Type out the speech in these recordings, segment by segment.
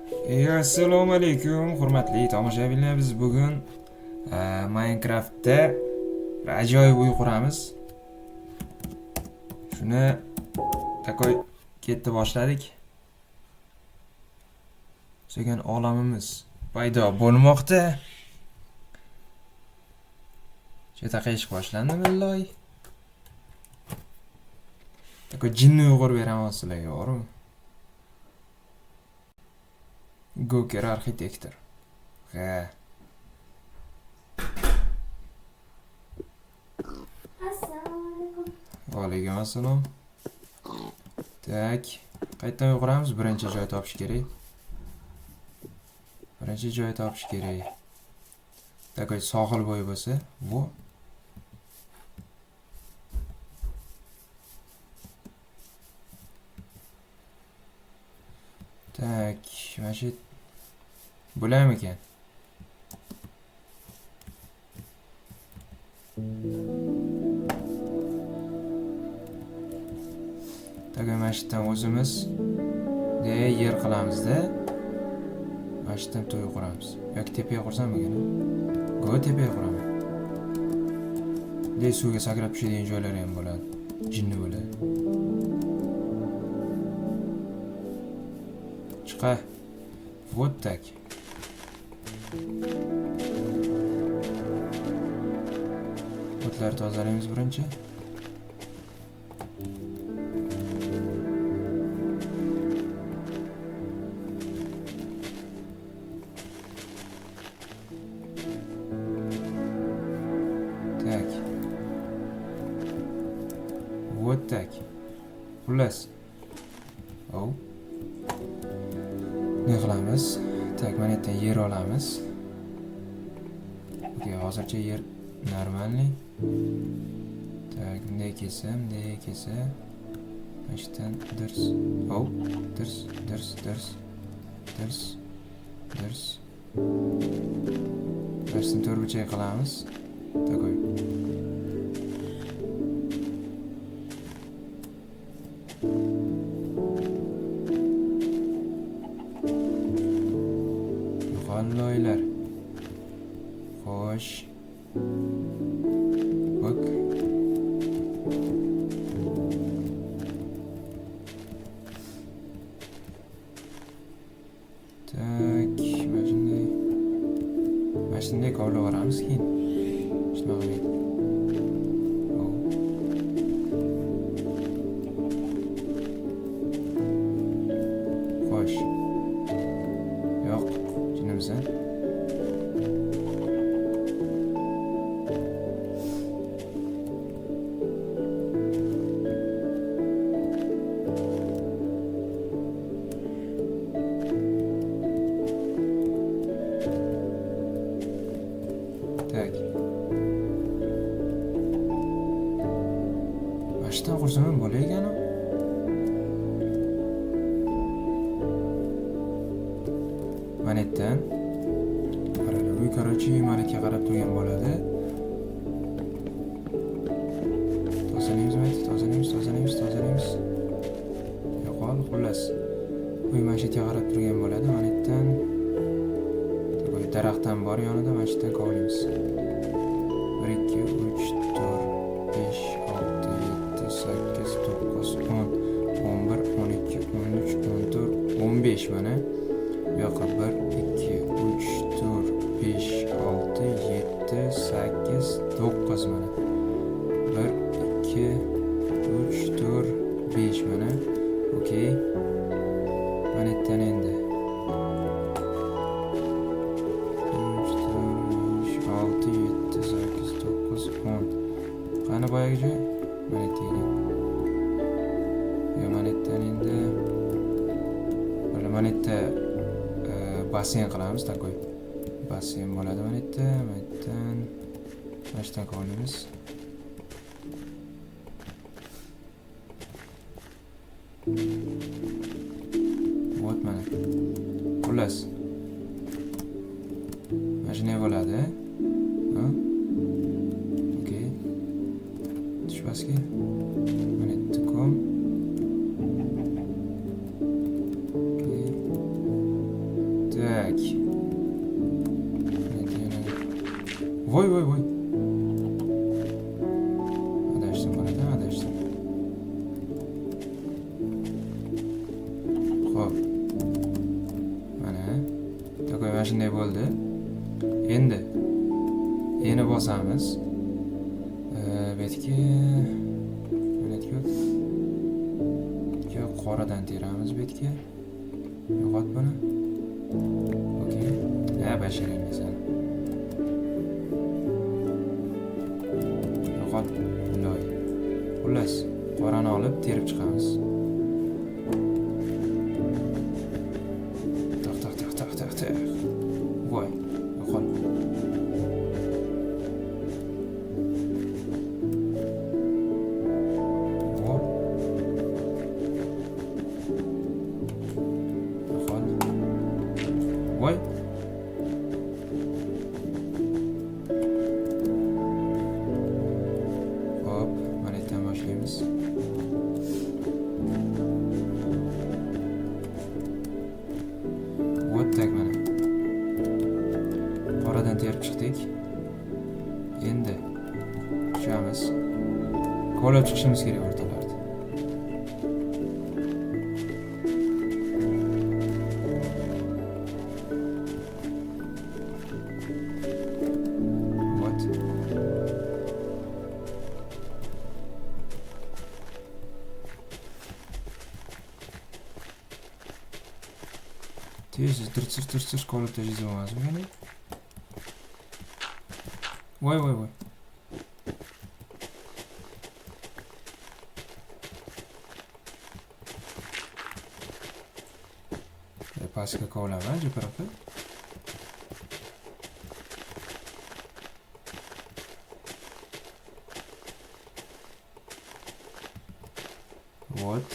Assalomu alaykum, hurmatli tomoshabinlar. Biz bugun Minecraftda bir ajoyib uy quramiz. Shuni takoy ketdi boshladik. So'ngan olamimiz paydo bo'lmoqda. Chetaqa ish boshlandi billahi. Takoy jinni uyg'ur beraman sizlarga, o'g'rim. Goker arxitektor. Ha. Va alaykum assalom. Tak, qayerdan uyg'uramiz? Birinchi joy topish kerak. Takoy sohil bo'yi bo'lsa, bu. Tak, mana shu bo'ladimi ekan? Takoy mana shu yerdan o'zimiz yer qilamiz-da. Mana shu yerdan to'y quramiz. Yoki tepaga qursam bo'lgan-a? Go tepaga quraman. Suvga sakrab tushadigan joylar ham bo'ladi. Jinni bo'ladi. Chiqa. Вот так. O'tlar tozalaymiz birinchi. Tak. Вот так. Xullas. Oh. Ne qilamiz? Tak, mana yerdan yer olamiz. Okey, hozircha yer normalniy. Tak, bunday kelsa. Mana shundan dirs. Oh, dirs. Darsni to'rtburchak qilamiz. Takoy. Loylar. Xo'sh. Bak. Tak, mana shunday kovlab yuboramiz keyin. Shunaqa qilib. Xo'sh. Yo'q, jinnimisan. Tak. Baştan qursam ham bo'lar ekan-ku. Mana yerdan uy qarochi malakka qarab turgan bo'ladi. Tozalaymiz. Yo'qol, xullas. Uy mana shu yerga qarab turgan bo'ladi. Mana yerdan daraxtdan bor yonida mana shu yerdan kovlaymiz. 1 2 3 4 5 6 7 8 9 10 11 12 13 14 15 mana. Bu yoqqa 1 2 3 4 5 6 7 8 9 mana. 1 2 3 4 5 mana. Okey. Mana yerdan endi 6 7 8 9 10. Qani boyagi joy? Mana yerga. Yo, mana yerdan endi mana yerda basen qilamiz, takoy. Basen bo'ladi mana yerda. Mana yerdan mana shundan kovlaymiz. Вот mana. Xullas. Mana shunday bo'ladi. Okey. Tushmaski. Mana yerda kom. Okey. Tak. Voy. Adashdim, adashdim. Xo'p. Mana. Takoy mana shunday bo'ldi. Endi bosamiz. Betga qoradan teramiz betga. Yo'qot buni. Okey. Basharang masala. Yo'qot loy. Xullas, qorani olib terib chiqamiz. Taq. Voy, yo'qot. Voy. Hop, mana yerdan boshlaymiz. O'tdak mana. Qoradan terib chiqdik. Endi tushamiz. Qo'lab chiqishimiz kerak o'rtalarda. Tez tir qolib tashlasa bo'lmasmi meni? Voy. Pastga kovlaman, jipiroqqa. Вот.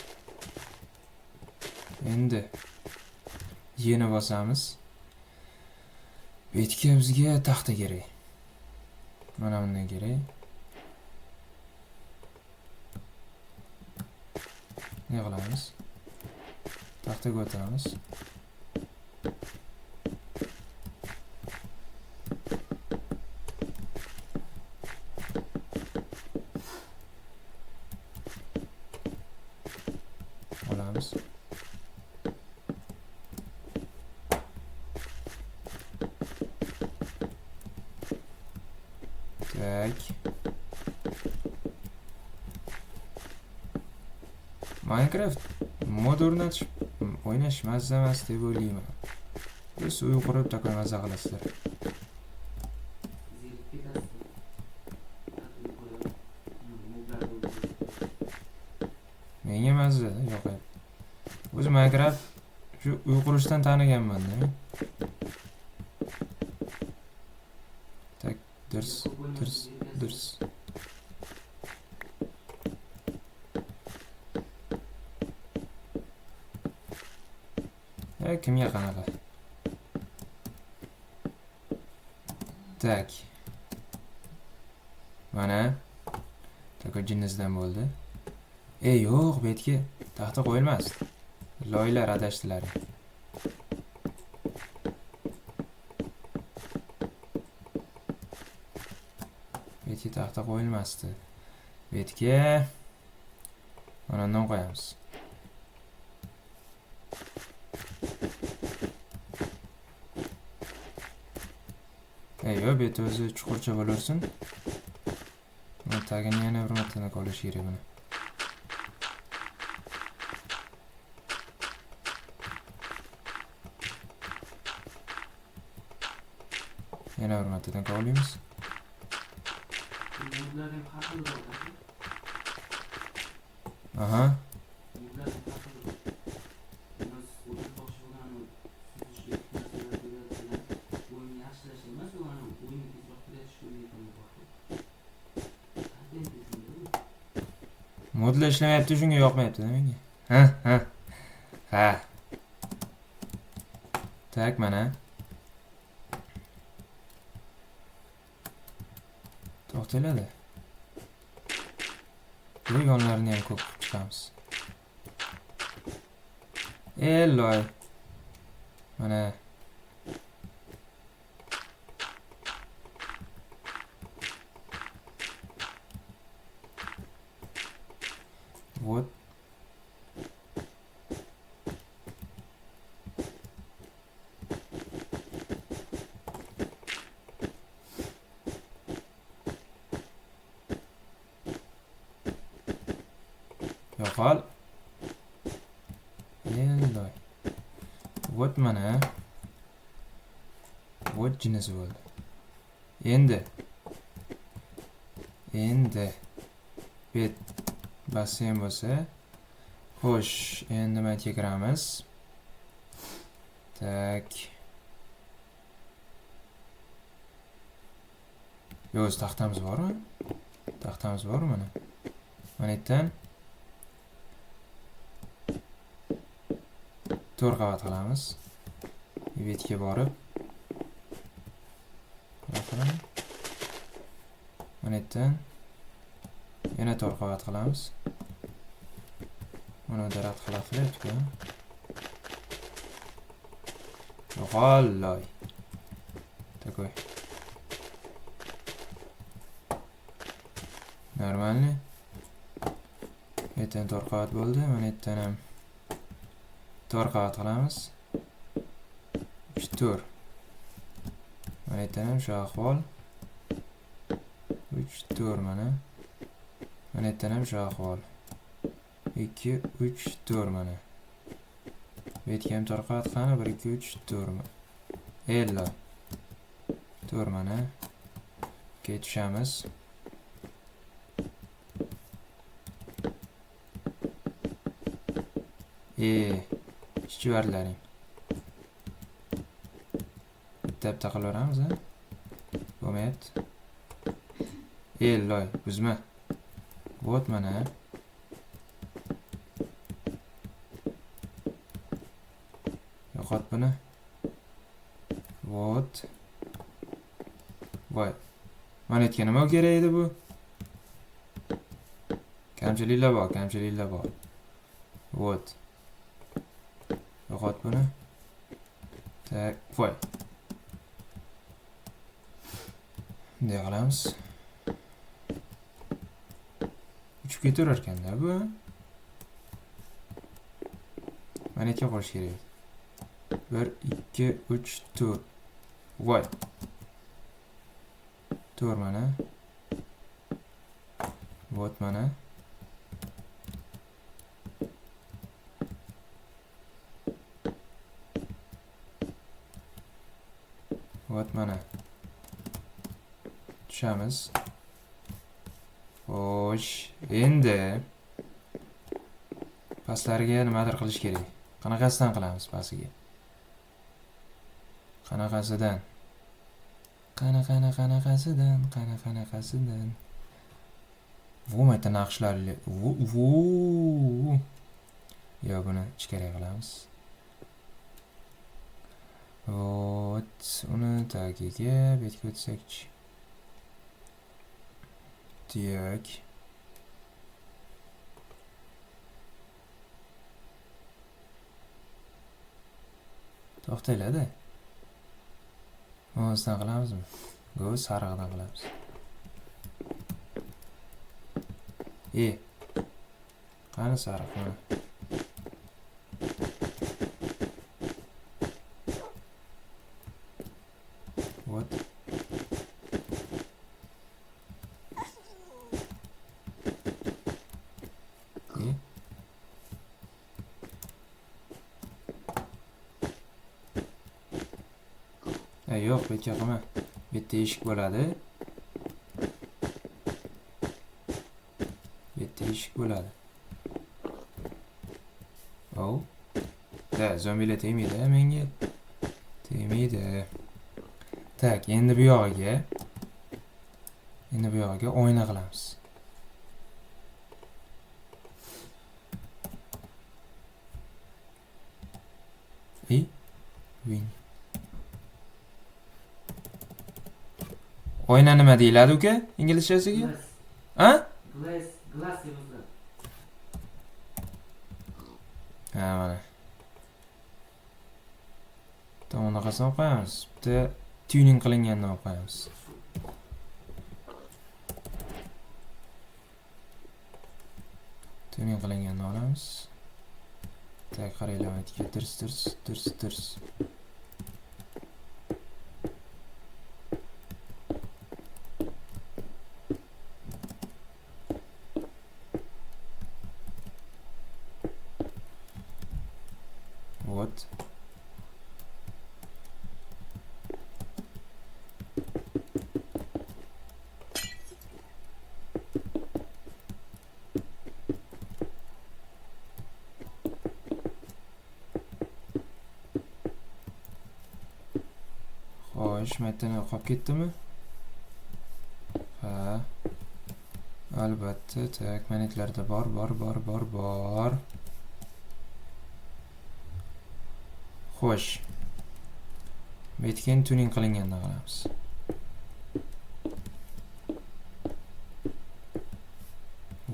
Endi yana bosamiz. Betga bizga taxta kerak. Mana bundan kerak. Ne qilamiz? Taxtaga o'tamiz. Olamiz. Tak. Minecraft mod o'ynash mazza emas deb o'ylayman. Siz uy qurib takoy mazza qilasizlar. Menga mazza yo'q. O'zi Minecraft shu uy qurishdan taniganman-da. Tak, dirs. Kimga qanaqa? Tak. Mana takoy jinnizdan bo'ldi. Yo'q, betga taxta qo'yilmas. Loylar adashdilar. Betga taxta qo'yilmasdi. Betga mana bundan qo'yamiz. Yo'q, bet o'zi chuqurcha bo'larsin. Mana tagini yana bir marta qolish kerak buni. Yana bir martadan qolamiz. Aha. Modlar ishlamayapti, shunga yoqmayapti menga. Ha. Tak, mana. To'xtaladi. Bu yonlarini ham ko'p chiqamiz. Loy. Mana Qol. Elloy. Вот mana. Вот jinisi bo'ldi. Endi bet basseyn bo'lsa, xo'sh, endi nima kiramiz? Tak. Yo'q, taxtamiz bormi? Taxtamiz bor mana. Mana yerdan 4 qavat qilamiz. Betga borib mana yerdan yana 4 qavat qilamiz. Buni rad qilyapti-ku. Yo'qolloy. Такой. Нормально. Yerdan 4 qavat bo'ldi. Mana yerdan ham 4 qavat qilamiz. 4. Mana yerdan ham shu ahvol. 3 4 mana. Mana yerdan ham shu ahvol. 2 3 4 mana. Betga ham 4 qavat qani 1 2 3 4. Ello. 4 mana. Ketishamiz. Ishchivarlaring. Bitta qilaveramiz, ha? Bo'lmayapti. Elloy, buzma. Вот mana. Yo'qot buni. Вот. Voy. Mana aytgan nima kerak edi bu? Kamchiliklar bor. Вот. Yo'qot buni. Tak, voy. Bunday qilamiz. Uchib ketaverar ekanda bu. Mana yerga qo'yish kerak. 1 2 3 4. Voy. 4 mana. Вот mana. Вот mana. Tushamiz. Xo'sh, endi pastlariga nimadir qilish kerak. Qanaqasidan qilamiz pastiga? Qanaqasidan? Qanaqasidan? Vo'mayta naqshlarli. Yo, buni ichkariga qilamiz. Вот, uni tagiga betga o'tsak-chi. Так. To'xtaylar-da. O'zdan qilamizmi? Go, sarig'idan qilamiz. Qani sariq mana. Вот. Yo'q, betga qilma. Bitta eshik bo'ladi. Da, zombilar tegmaydi menga. Tegmaydi. Tak, endi bu yog'iga oyna qilamiz. Win. Oyna nima deyiladi uka? Inglizchasiga? Ha? Glass yoziladi. Ha, mana. Bunaqasini olib qo'yamiz. Bitta tuning qilinganini olib qo'yamiz. Tuning qilinganini olamiz. Tak, qaranglar, aytga tirs. Xo'sh, metni qolib ketdimi? Ha. Albatta, tak, magnitlarda bor. Xo'sh. Betken tuning qilinganda qilamiz.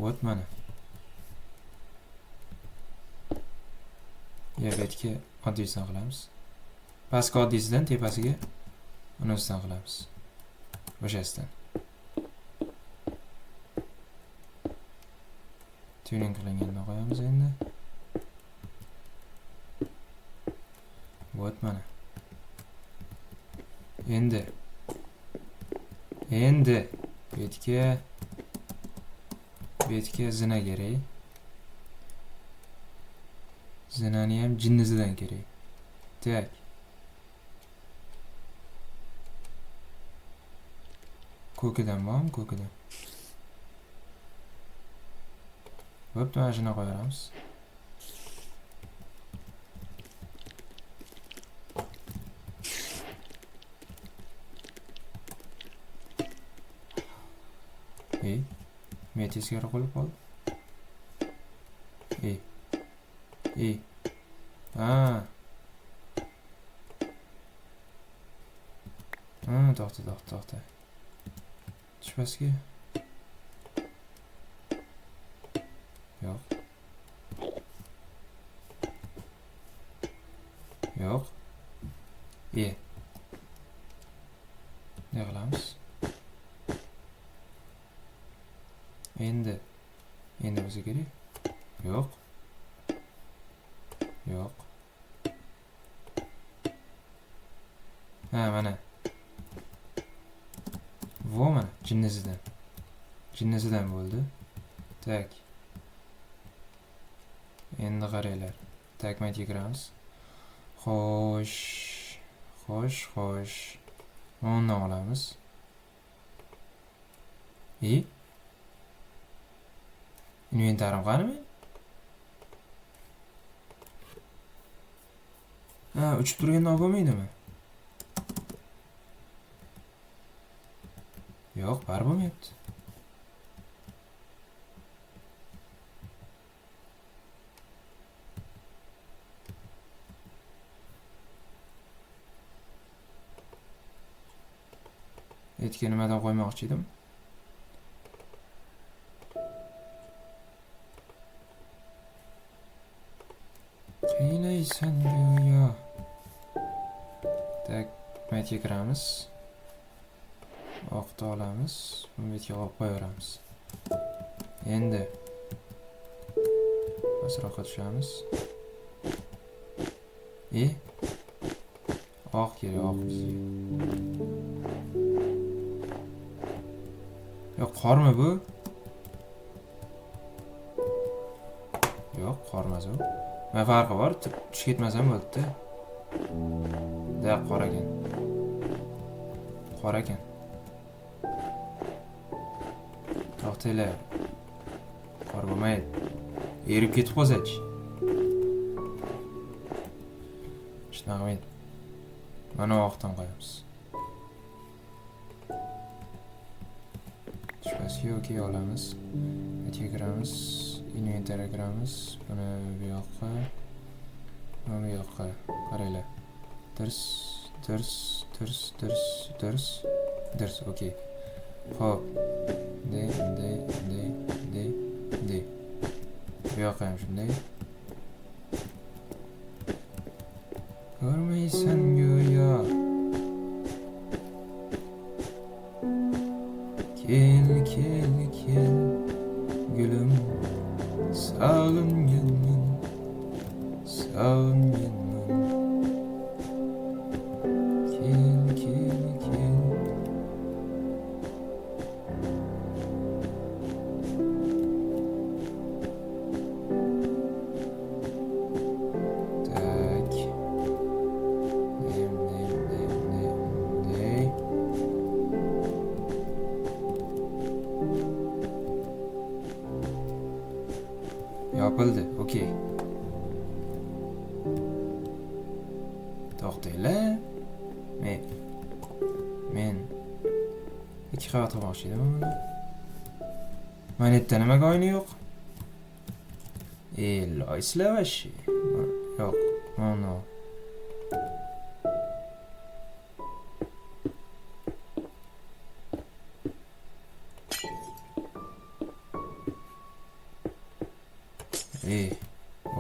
Вот mana. Ya betga oddiysidan qilamiz. Pastki oddiysidan tepasiga unisidan qilamiz. O'shasidan. Tuning qilinganda qo'yamiz endi. Вот mana. Endi betga zina kerak. Zinani ham jinnisidan kerak. Tak. Ko'kidan bormi? Ko'kidan. Bo'pti, mana shuni qo'yamiz. Men teskari qo'yib qoldim. To'xta. Tushpaski. Yo'q. Ne qilamiz? Endi bizga kerak. Yo'q. Ha, mana. Vo mana jinnisidan bo'ldi. Tak. Endi qaranglar. Tak, maytga kiramiz. Xo'sh. Undan olamiz. Inventarim qanimi? Ha, uchib turganda olib bo'lmaydimi? Yo'q, bar bo'lmayapti. Etga nimadan qo'ymoqchi edim? Qiynaysan go'yo. Tak, maytga kiramiz. Oqni olamiz, buni betga olib qo'yaveramiz. Endi pastroqqa tushamiz. Oq kerak, oq bizga. Yo'q, qormi bu? Yo'q, qormas u. Nima farqi bor? Tushib ketmasam bo'ldi-da. Da, qor ekan. To'xtanglar. Qor bo'lmaydi. Erib ketib qolsa-chi. Shunaqa qilmaydi. Mana oqdan qo'yamiz. Tushpasiga okey olamiz. Netga kiramiz. Inventarga kiramiz. Buni bu yoqqa. Mana bu yoqqa. Qaranglar. Dirs, okey. Xo'p. De. Bu yoqqa ham shunday. Ko'rmaysan go'yo. Kel gülüm, sağınganman. Kel. Tak. Ne. Yapıldı. Okey. To'xtanglar. Men Men 2 qavat qilmoqchi edim buni. Monetda nimaga o'yini yo'q? Loyslar vashi. Yo'q. Mana.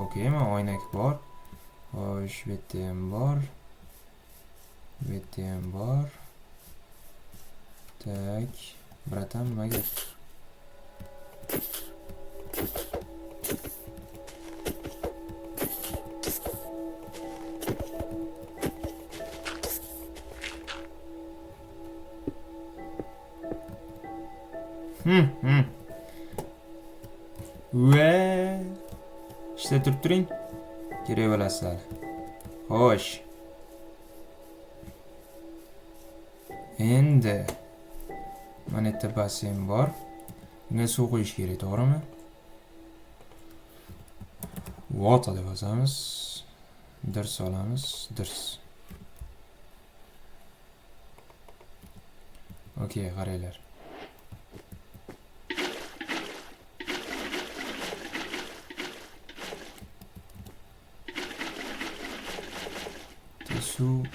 Okey, men oynak bor. Xo'sh, bu yerda ham bor. Bu yerda ham bor. Tak, bratan, nimaga? Ve işte turib turing. Kerak bo'lasiz hali. Xo'sh. Endi mana yerda basseyn bor. Bunga suv quyish kerak, to'g'rimi? Water deb yozamiz. Dirs olamiz, dirs. Okey, qaranglar. Suv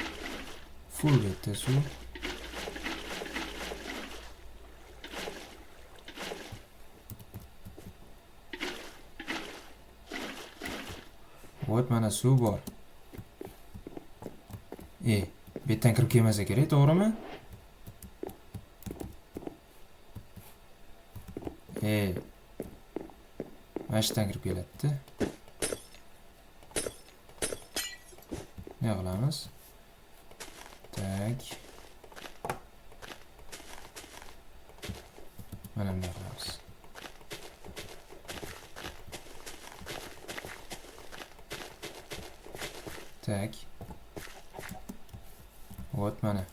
full bitta suv. Voy, mana suv bor. Bu yerdan kirib kelmasa kerak, to'g'rimi? Mana shundan kirib keladi. Ne qilamiz? Tak. Mana bunday qilamiz. Tak. Вот mana.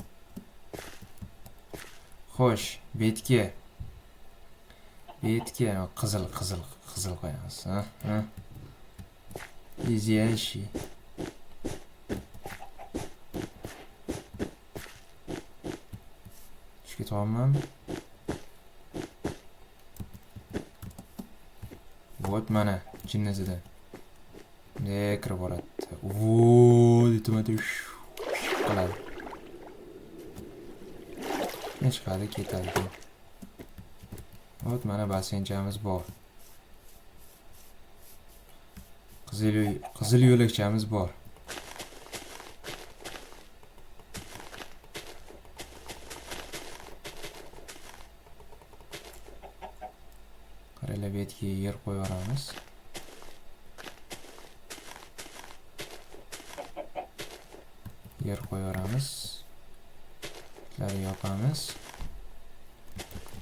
Xo'sh, betga qizil qo'yamiz, ha? Easy. Tamam. Вот mana jinnasida. Ne kirib boradi. Detimadi. Qiladi. Ne chiqadi, ketadi. Вот mana basseynchamiz bor. Qizil yo'lakchamiz bor. Betga yer qo'yamiz. Ularni yopamiz.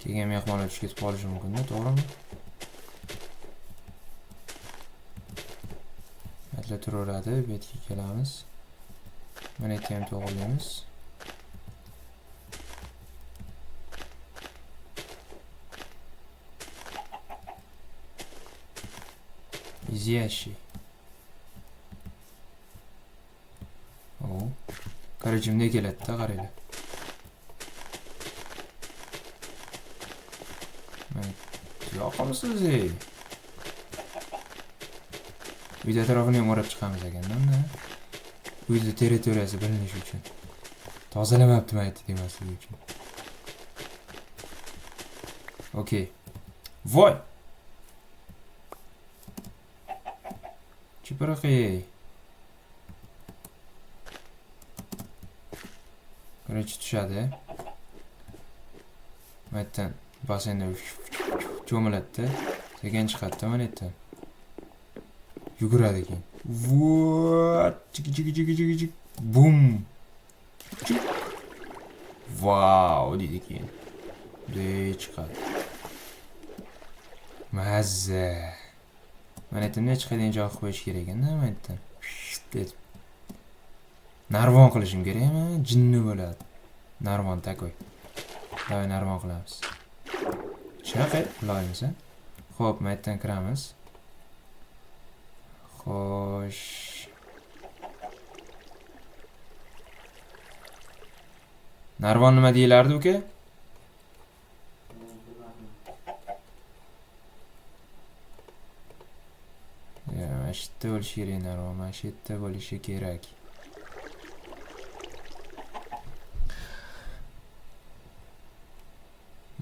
Kelgan mehmonlar tushib ketib qolishi mumkin-da, to'g'rimi? Atla turaveradi, betga kelamiz. Mana yerga ham to'g'rilaymiz. Easy. Qarajimda keladi-da, qaranglar. Yoqimsiz. Uyda atrofini ham o'rab chiqamiz ekan-da. Uyda territoriyasi bilinishi uchun. Tozalamabdimi aytdi demasligi uchun. Okey. Voy. Chiparaqay. Qarchi tushadi. Maytdan basseynda cho'miladi. Sekin chiqadi mana yerdan. Yuguradi keyin. Voot, chik. Bum. Wow, deydi keyin. Chiqadi. Mazza. Mana yerdan ne chiqadigan joy qo'yish kerak ekan-da, mana yerdan. Narvon qilishim kerakmi? Jinni bo'ladi. Narvon takoy. Davay narvon qilamiz. Shunaqa qilamiz. Xo'p, mana yerdan kiramiz. Xo'sh. Narvon nima deyilardi uka? Bilmadim. Ya, mana shu yerda bo'lishi kerak narvon. Mana shu yerda bo'lishi kerak.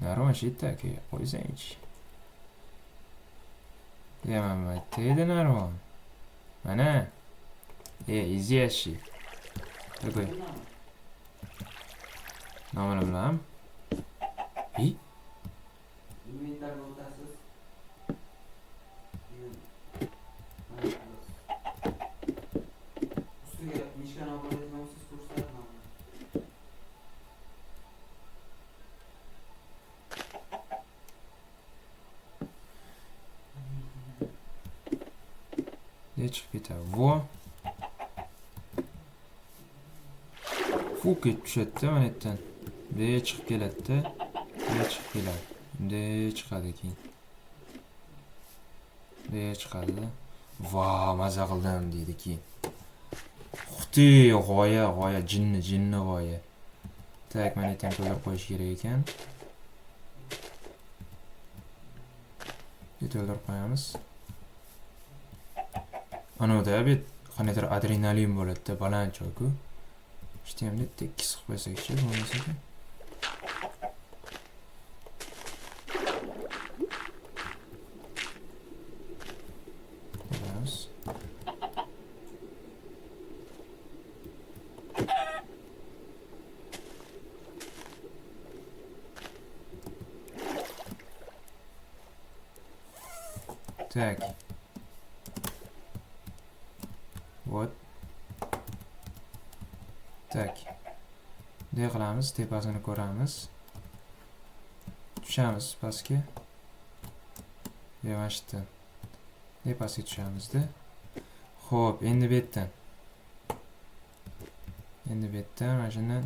Narvon shu yerda aka. Qo'ysangchi. Ya, mana bu yerda edi narvon. Mana. Izyashi. Qo'y. Nomini bilaman. Inventarga o'tasiz. Ustiga mishkani olib qo'yadigansiz ko'rsatadi. Ne chiqib ketadi? Vo. Fuk etib tushadi mana yerdan. Bunday chiqib keladi-da. Bunday chiqib keladi. Bunday chiqadi keyin. Bunday chiqadi-da. Va, maza qildim deydi keyin. Xuti, g'oya, jinni g'oya. Tak, mana yerdan to'lab qo'yish kerak ekan. Bitta to'ldirib qo'yamiz. Anoda bet qanaqadir adrenalin bo'ladi-da, baland joy-ku. İşte hem de tek sık qo'ysak-chi bo'lmasa ekan. Biraz. Так. Вот. Tak. Bunday qilamiz, tepasini ko'ramiz. Tushamiz pastga. Mana shu yerdan. Tepasiga tushamiz-da. Xo'p, endi bu yerdan. Endi bu yerdan mana shundan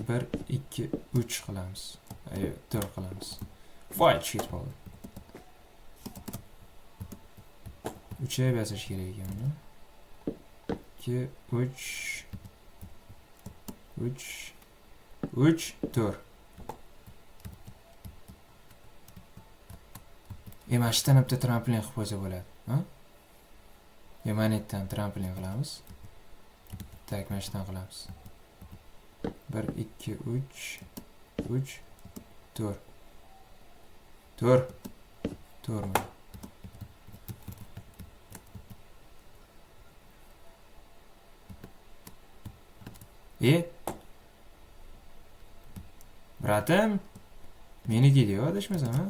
1 2 3 qilamiz. 4 qilamiz. Voy, tushib qoldi. 3 ga bosish kerak ekan buni. 2 3 3 4. Mana shu yerdan bitta tramplin qilib qo'ysa bo'ladi, ha? Mana yerdan tramplin qilamiz. Tak, mana shu yerdan qilamiz. 1 2 3 4. 4 mi? Bratim, meniki deydi, adashmasam, ha?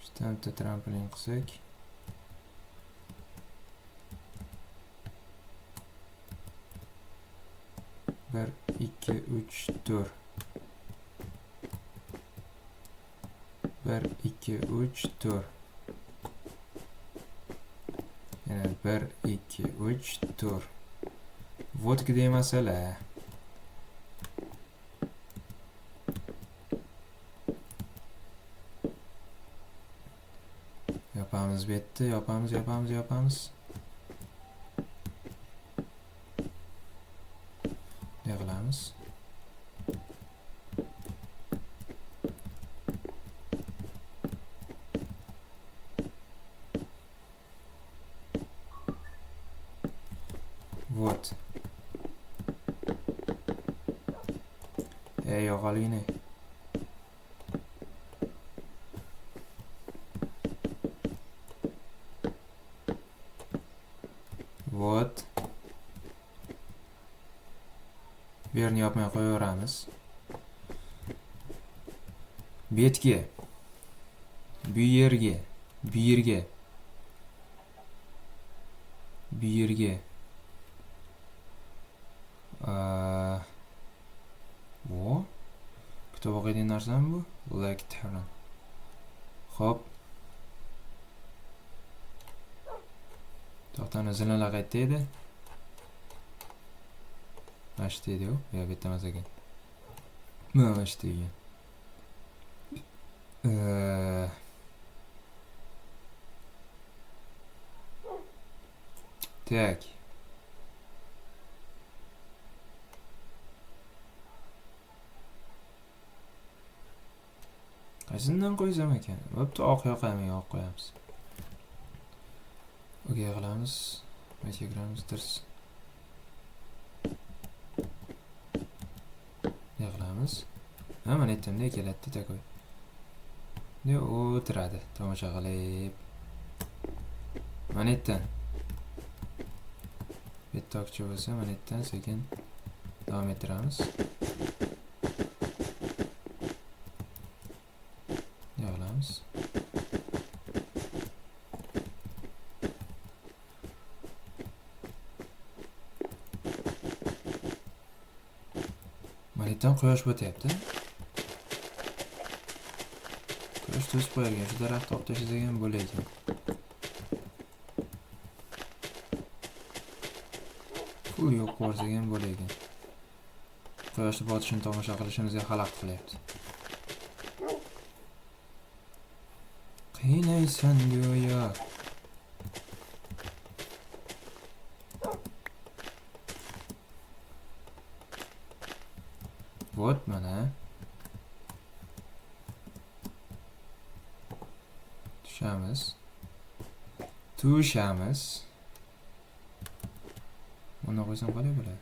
Shundan bitta tramplin qilsak. Bir, 2 3 4. 1 2 3 4. Yana 1 2 3 4. Вот где masala. Yapamiz bitti, yapamiz. Ne qilamiz? Вот. Yo'qoligini. Вот. Bu yerni yopmay qo'yaveramiz. Betga. Bu yerga. Bu kitob o'qiydigan narsami bu? Like Terran. Xo'p. To'xtani zillar qayerda edi? Mana shu yerda edi-ku. Yo'q, bitta emas ekan. Mana shu yerda. Tak. Qaysidan qo'ysam ekan? Bo'pti, oq yoqamiga olib qo'yamiz. O'gay qilamiz. Bunga kiramiz, tirs. Yig'lamiz. Mana aytdimda keladi takoy. Ne o'tiradi, tomosha qilib. Mana aytdan. Bitta okchi bo'lsa, mana aytdan sekin davom ettiramiz. Yig'lamiz. Manitdan quyosh bo'tyapti. Quyosh to'sib qo'yilgan, shu daraxtni olib tashlagan bo'laydi. Pul yo'q bo'lsa ham bo'laydi. Quyoshni botishini tomosha qilishimizga xalaqit qilyapti. Qiynaysan go'yo. Vot mana. Tushamiz. Buni qo'ysam qanday bo'ladi?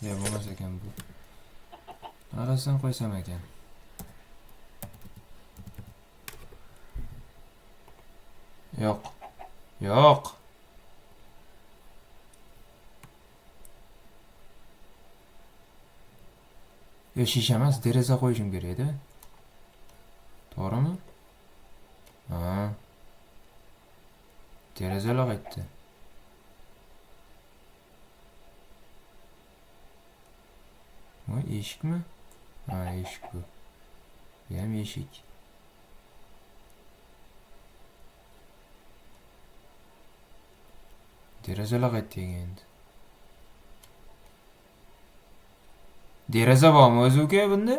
Ya bo'lmas ekan bu. Arasidan qo'ysam ekan. Yo'q. Yo'q. Shisha emas, deraza qo'yishim kerak edi. To'g'rimi? Ha. Derazalar qaytdi. Voy, eshikmi? Ha, eshik bu. Bu ham eshik. Derazalar qaytdi endi. Deraza bormi o'zi uka bunda?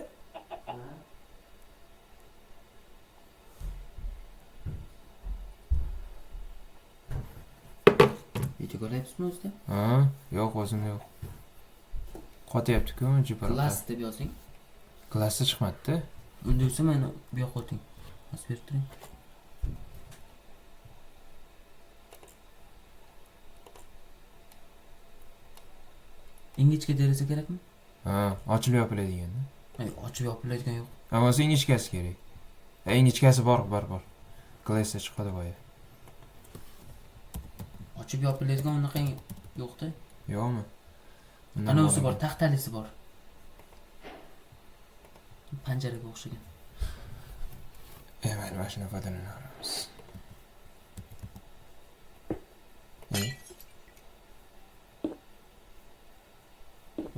Video ko'ryapsizmi o'zida? Ha, yo'q, o'zim yo'q. Qotyapti-ku, jiparlar. Glass deb yozing. Glassda chiqmadi-da. Unda esa mana bu yoqqa o'ting. Bas berib turing. Ingichka deraza kerakmi? Ha, ochilib yopiladigan. Ochib yopiladigan yo'q. Ammo ingichkasi kerak. Ingichkasi bor. Glassda chiqadi boya. Ochib yopiladigan unaqa yo'q-da. Yo'qmi? Ana o'zi bor, taxtalisi bor. Panjaraga o'xshagan. Mana mashina foydalanamiz.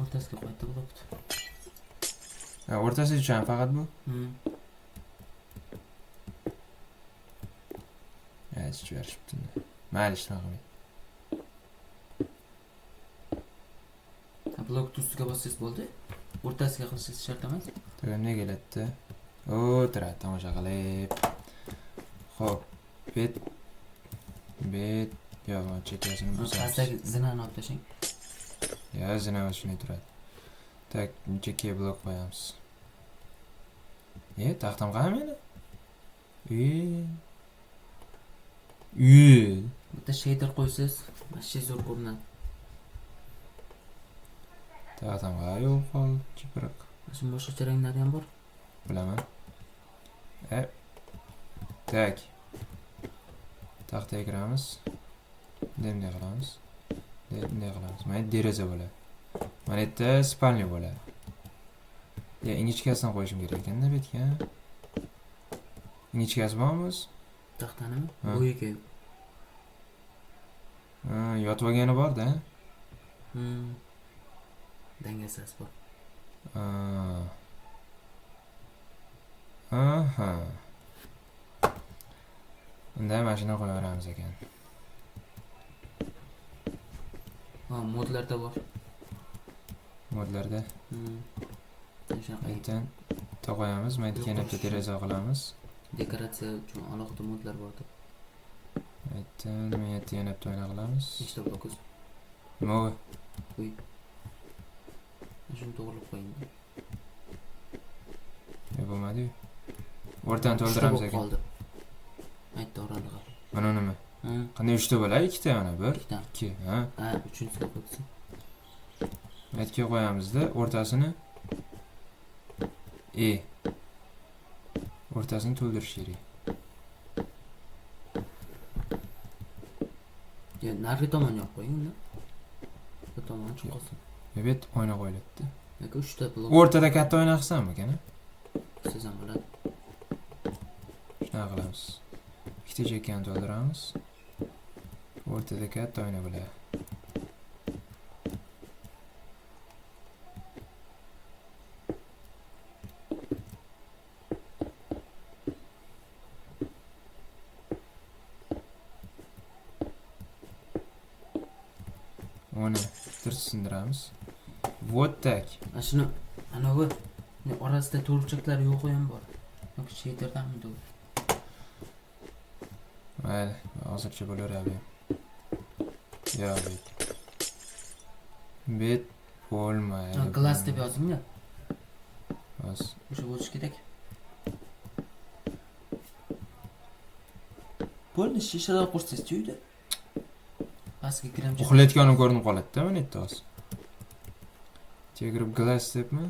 O'rtasiga qo'ydi bo'libdi. Ha, o'rtasi uchun faqat bu? Chiqarishibdi. Mayli, ishla qilmaydi. Blok ustiga bossangiz bo'ldi. O'rtasiga qilishingiz shart emas. To'g'ri keladi. O'tiradi, tomosha qilib. Xo'p, bet yo'q, chekkasini buzamiz. Pastdagi zinani olib tashlang. Ya, zina shunday turadi. Tak, chekkaga blok qo'yamiz. Taxtam qani? Bitta shader qo'ysiz, masha zo'r ko'rinadi. Taxtamga yo'q qol, chipiroq. Shu boshqa ranglari ham bor. Bilaman. Tak. Taxtaga kiramiz. Bunday qilamiz. Mana deraza bo'ladi. Mana yerda spalnya bo'ladi. Ingichkasidan qo'yishim kerak ekanda bu yerga. Ingichkasi bormi o'zi? Taxtanimi? Bo'yiga yo'q. Yotib olgani bor-da. Dangasasi bor. Aha. Unda mashina qo'yaveramiz ekan. Modlarda bor. Modlarda. Shunaqa Aytdan qo'yamiz, mayda yana deraza qilamiz. Dekoratsiya uchun alohida modlar bor-da. Aytdan men yana bitta o'yna qilamiz. Nechta blok o'zi? Nima u? Qo'y. Shuni to'g'rilab qo'ying. Bo'lmadi-yu. O'rtani to'ldiramiz bo'lib ekan. qoldi. Aytdi oralig'i. Mana nima? Ha, Qanday 3 ta bo'ladi? 2 ta mana 1, ikkita. 2. Ha. Ha, uchinchisiga qo'ysin. Aytga qo'yamizda, o'rtasini E. O'rtasini to'ldirish kerak. Ya, narigi tomon yo'q qo'ying unda. Bu tomon chiqib qolsin. Bet oyna qo'yiladi. Yoki 3 ta blok O'rtada katta oyna qilsam ekan-a? siz ham bo'ladi. Shunaqa qilamiz. Ikkita chekkani to'ldiramiz. O'rtada katta oyna bo'ladi. Ona bir sindiramiz. Вот так. Ana shuni anavi orasida to'rtchaklar yo'q ham bor. Yoki chaytirdami bu? Mayli, hozircha bo'laveradi. Yo'q, bet. Bet bo'lmaydi. Glass deb yozingmi? Bas. O'sha bo'lishi kerak. Bo'ldi, shishalar qo'shsangiz uyda. Pastga kiramcha. Uxlayotganim ko'rinib qoladi-da, mana yerda hozir. Tegirib glass debmi?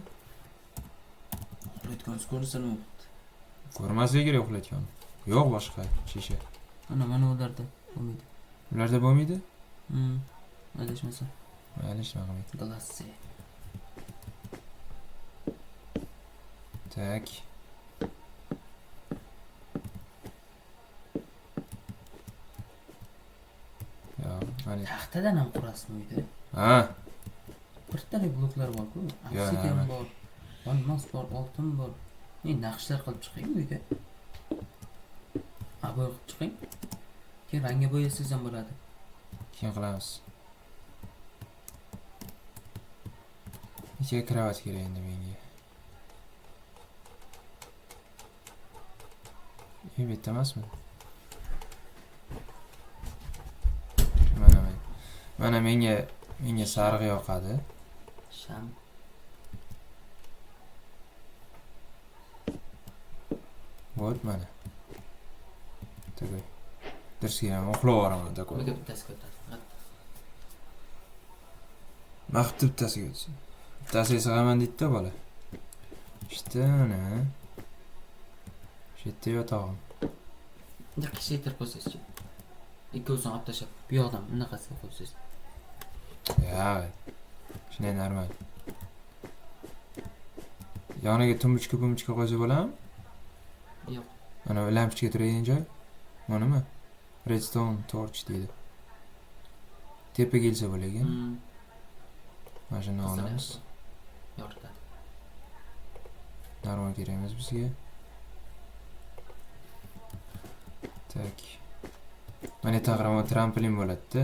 Uxlayotganingiz ko'rinsa nima bo'ladi? Ko'rmasligi kerak uxlayotganim. Yo'q boshqa shisha. Mana ularda bo'lmaydi. Ularda bo'lmaydi? Adashmasam. Mayli, shunaqa qilmaydi. Glassi. Tak. Yo'q, mana. Taxtadan ham qurasizmi uyda? Ha, Birtalik bloklar bor-ku. Obsidian bor. Olmos bor, oltin bor. Naqshlar qilib chiqing uyga. Aboy qilib chiqing. Keyin rangga bo'yasangiz ham bo'ladi. keyin qilamiz. Ichiga kravat kerak endi menga. Bitta emasmi? Mana menga sariq yoqadi. Sham. Вот mana. Tagay. Darsga ham uxlab olaman da Nega bittasi ko'tadi? Vaqt bittasiga o'tsin. Bittasi sig'aman deydi-da bola. İşte ana. Shu yerda yotog'im. Bunday qishaytirib qo'ysangiz-chi. Ikkovsini olib tashlab, bu yoqdan bunaqasiga qo'ysangiz. Ya. Shunday normal. Yoniga tumbuchka qo'ysa bo'ladimi? Yo'q. Mana lampochka turadigan joy. Manimi? Redstone torch deydi. Tepaga kelsa bo'lagan. Mana shuni olamiz. Yoritadi. Normal kerakmas bizga. Tak. Mana taqrimon trampolin bo'ladi-da.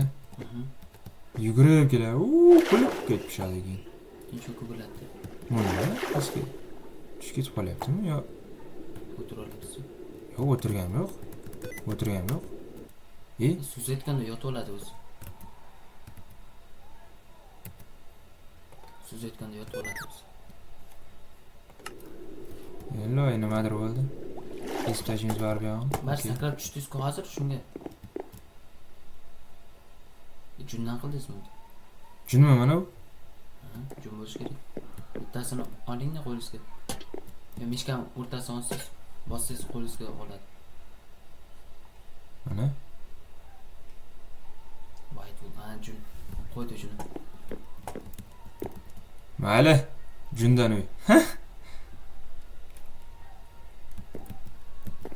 Yugurib keladi. Qulib ketib tushadi keyin. Nechuk bo'ladi? Mana pastga tushib ketib qolyaptimi yo? O'tira olasiz. Yo'q, o'tirganim yo'q. Suzayotganda yotib oladi o'zi. Suzayotganda yotib oladi o'zi. Yello, nimadir bo'ldi. Kesib tashlaymiz barib yog'ini. Bas sakrab tushdingiz-ku hozir shunga. Jundan qildingizmi? Junmi mana bu? Jun bo'lishi kerak. Bittasini oling-da qo'lingizga. Yo mishkani o'rtasini olsangiz, bossangiz qo'lingizga oladi. Mana. Voy, bu jun. Qo'ydi juni. Mayli. Jundan uy.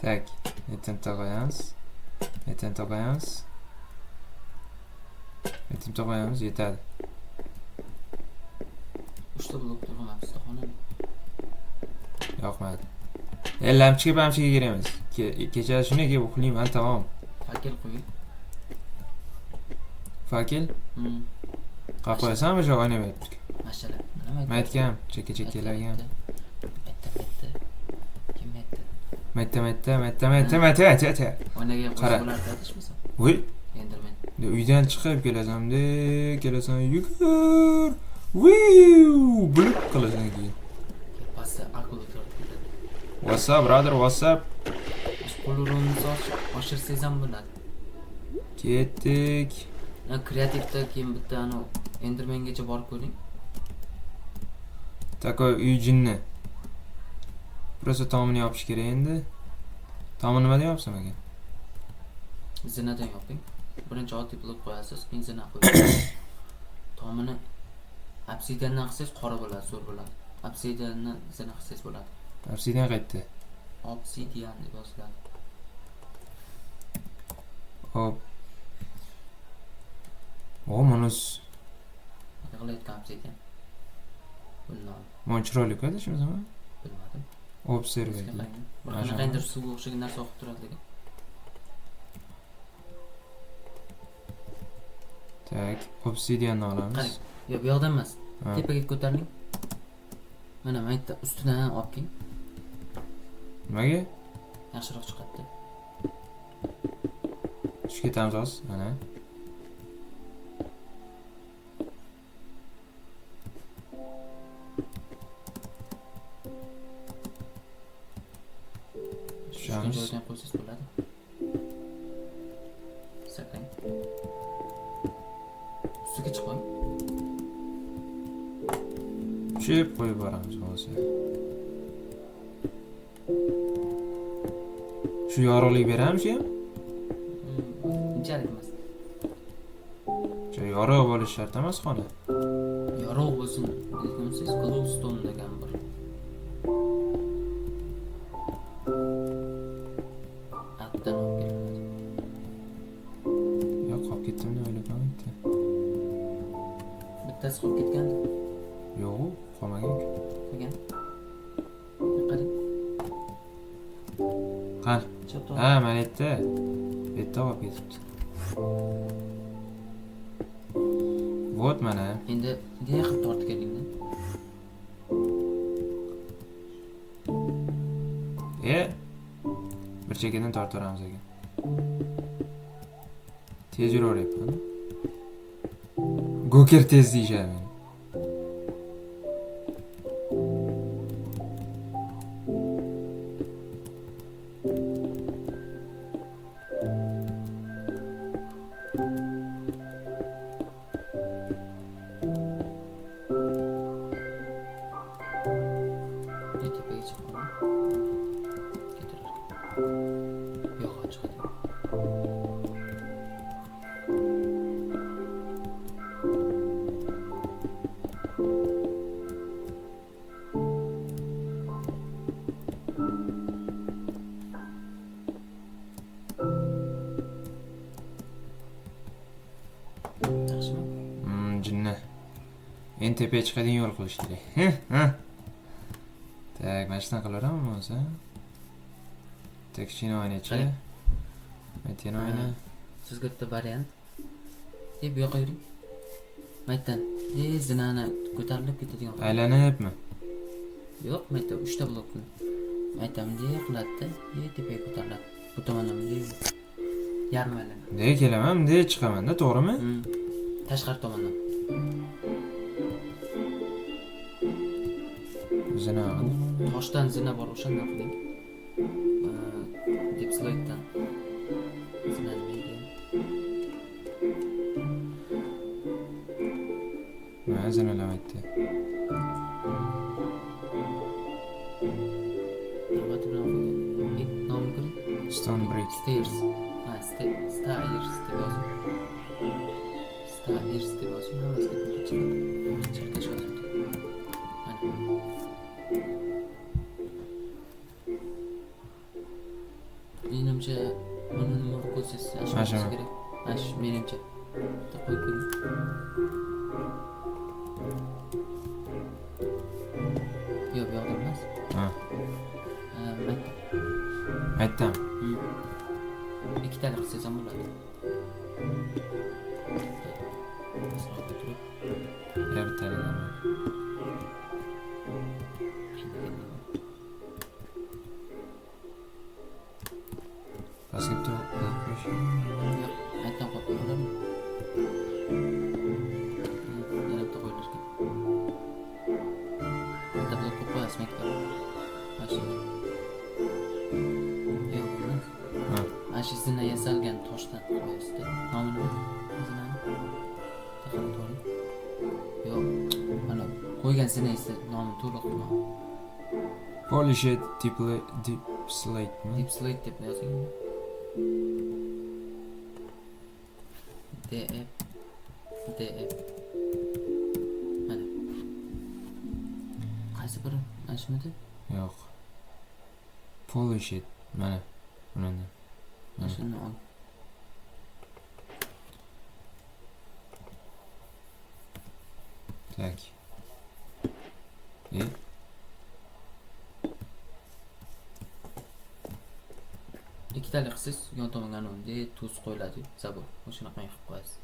Tak. Yetimta qo'yamiz. Yetadi. 3 ta blok turmabsiz xonani. Yoqmadi. Lampochka kerak emas. Kecha shunday kelib uxlayman, tamom. Fakir qo'ying. Fakel? Qaq qo'yasanmi shu oyna berib? Mashallah. Nima aytdi? Maytgam, chekkalarga. Kim aytdi? Mayta. Oynaga Qara. qo'yib bo'lardi, adashmasam. Voy, Enderman. uydan chiqib kelasan yugur. Bulib qilasan keyin. Pastda aql o'tirib ketadi. What's up, brother? What's up? qo'lurimizni oshirsangiz ham bo'ladi. Ketdik. Kreativda keyin bitta Endermangacha borib ko'ring. Takoy uy jinni. Просто tomini yopish kerak endi. Tomini nimadan yopsam ekan? Zinadan yoping. Birinchi oddiy blok qo'yasiz, keyin zina qo'yasiz. Tomini obsidiandan qilsangiz qora bo'ladi, zo'r bo'ladi. Obsidiandan zina qilsangiz bo'ladi. Obsidian qaytdi. Obsidian deb yoziladi. Hop. O, manus. Yig'layotgan obsidian. Bundan Mon chiroyli-ku adashmasam. bilmadim. Observer. Bir qanaqandir suvga o'xshagan narsa oqib turadi lekin. Tak, obsidianni olamiz. Qarang. Yo'q, bu yoqdan emas. Ha. Tepaga ko'taring. Mana maytda ustidan olib keling. Nimaga? Yaxshiroq chiqadi. Tushib ketamiz hozir. Mana. Tushgan joydan qo'ysangiz bo'ladi. Sakang. Ustiga chiqing. Tushib qo'yib boramiz hozir. Shu yorug'lik beramiz ham? Unchalik emas. Yorug' bo'lishi shart emas xona. Yorug' bo'lsin. Lekin siz glowstone degan bir atdan olib keladi. Yo'q, qolib ketdim deb o'ylaganman. Bittasi qolib ketgandi. Yo'q, qolmagan. Qolgan. Qarang. Qani? Chapda. Ha, mana yerda. Bu yerda olib ketibdi. Вот mana. Endi bunday qilib tortib keling-da. Bir chekkadan tortaveramiz ekan. Tez yuraveryapman. Goker tez deyishadi meni. Tepaga chiqib ketaver. Yo'q, chiqadi. Yaxshimi? Jinni. Endi tepaga chiqadigan yo'l qilish kerak. Tak, mana shunday qilaverammi o'zi? Tak, kichkina oynachi. Maytgan oyna. Sizga bitta variant. Bu yoqqa yuring. Maytdan zinani ko'tarilib ketadigan. Aylanibmi? Yo'q, maytda 3 ta blokni. Maytdan bunday qiladi-da, tepaga ko'tariladi. Bu tomondan bunday yarim aylanadi. Bunday kelaman, bunday chiqaman-da, to'g'rimi? Tashqari tomondan. Zina. Toshdan zina bor, o'shandan qiling. Dipsloyddan. Zina nima? Mana zinalayapti. Navbat bilan qo'ying. Nomni ko'ring. Stone brick. Stairs. Stairs deb yozing. Stairs deb yozing. Hammasiga to'g'ri chiqadi. Chirkash yozing. Mana. Menimcha buni nima qo'ysiz? Ashyo kerak. Menimcha. Bitta qo'yib ko'ring. Yo'q, bu yoqda emas. Ha. Aytdim. Ikkitalik qilsangiz ham bo'ladi. Masrafga turib. Bittalik. Pastga turib qo'yish. Yo'q, aytdan qo'yib qo'yaverami? Yana bitta qo'yish kerak. Bitta blok qo'yib qo'yasiz maktab. Yo'q, bo'lmaz. Mana shu zina yasalgan toshdan qo'yasizda. Nomi nima? Zinani. Taxmin to'g'ri. Yo'q. Mana qo'ygan zinangizni nomi to'liq nomi. Polished deep slate mi? Deep slate deb yozing. DF. Mana. Qaysi biri? Mana shunida? Yo'q. Polished mana bundan. Mana shuni ol. Tak. Ikkitali qilsiz, yon tomonga unde tuz qo'yiladi, zabur. O'shanaqa qilib qo'yasiz.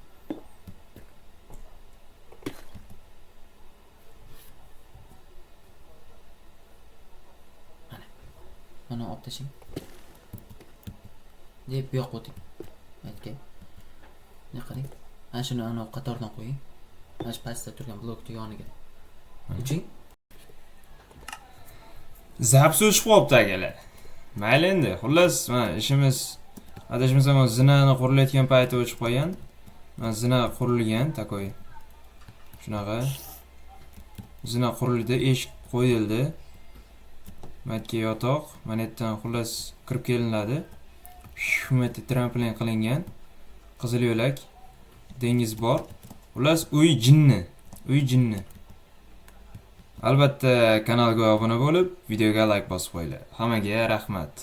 Mana olib tashing. Deb bu yoqqa o'ting. Aytgan. Ne qarang. Ana shuni ana qatordan qo'ying. Mana shu pastda turgan blokni yoniga. Uching. Zapsi o'chib qolibdi akalar. Mayli endi. Xullas, mana ishimiz adashmasam zinani qurilayotgan payti o'chib qolgan. Mana zina qurilgan takoy. Shunaqa. Zina qurildi, eshik qo'yildi. Matga yotoq, mana yerdan xullas kirib kelinadi. Shu yerda tramplin qilingan. Qizil yo'lak, dengiz bor. Xullas uy jinni. Albatta kanalga obuna bo'lib, videoga like bosib qo'yinglar. Hammaga rahmat.